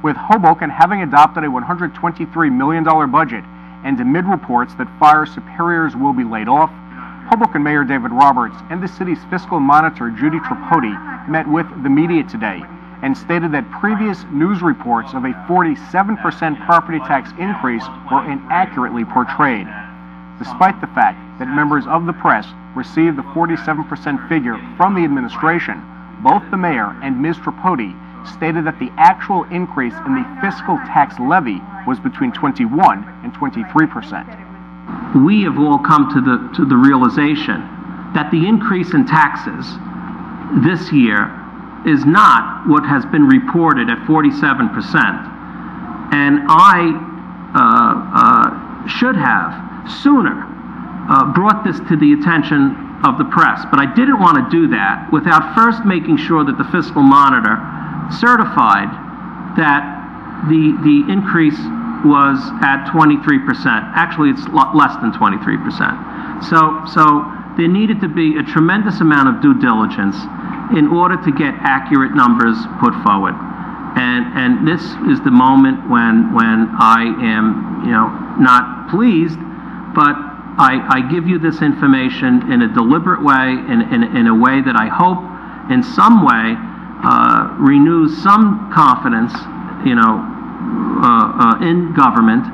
With Hoboken having adopted a $123 million budget and amid reports that fire superiors will be laid off, Hoboken Mayor David Roberts and the city's fiscal monitor Judy Tripodi met with the media today and stated that previous news reports of a 47% property tax increase were inaccurately portrayed. Despite the fact that members of the press received the 47% figure from the administration, both the mayor and Ms. Tripodi stated that the actual increase in the fiscal tax levy was between 21 and 23%. We have all come to the realization that the increase in taxes this year is not what has been reported at 47%. And I should have sooner brought this to the attention of the press, but I didn't want to do that without first making sure that the fiscal monitor certified that the increase was at 23%. Actually, it's less than 23%. So there needed to be a tremendous amount of due diligence in order to get accurate numbers put forward. And this is the moment when I am, not pleased, but I give you this information in a deliberate way, in a way that I hope in some way renews some confidence, in government,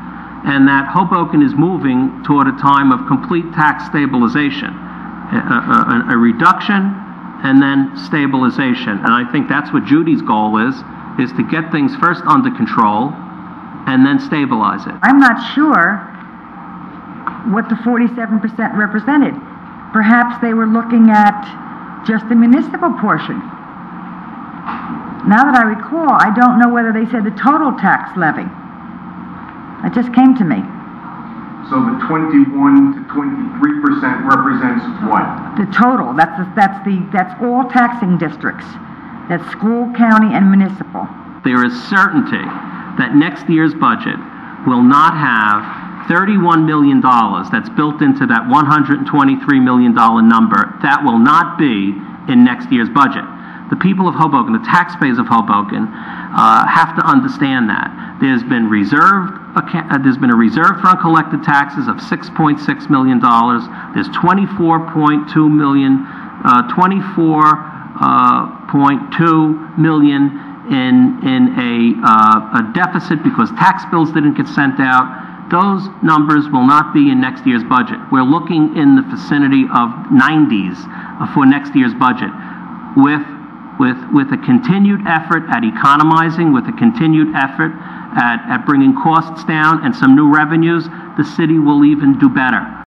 and that Hoboken is moving toward a time of complete tax stabilization, a reduction and then stabilization. And I think that's what Judy's goal is to get things first under control and then stabilize it. I'm not sure what the 47% represented. Perhaps they were looking at just the municipal portion. Now that I recall, I don't know whether they said the total tax levy. It just came to me. So the 21 to 23% represents what? The total. That's all taxing districts. That's school, county, and municipal. There is certainty that next year's budget will not have $31 million that's built into that $123 million number. That will not be in next year's budget. The people of Hoboken, the taxpayers of Hoboken, have to understand that. There's been a reserve for uncollected taxes of $6.6 million. There's $24.2 million in a deficit because tax bills didn't get sent out. Those numbers will not be in next year's budget. We're looking in the vicinity of 90s for next year's budget, with a continued effort at economizing, with a continued effort at bringing costs down and some new revenues. The city will even do better.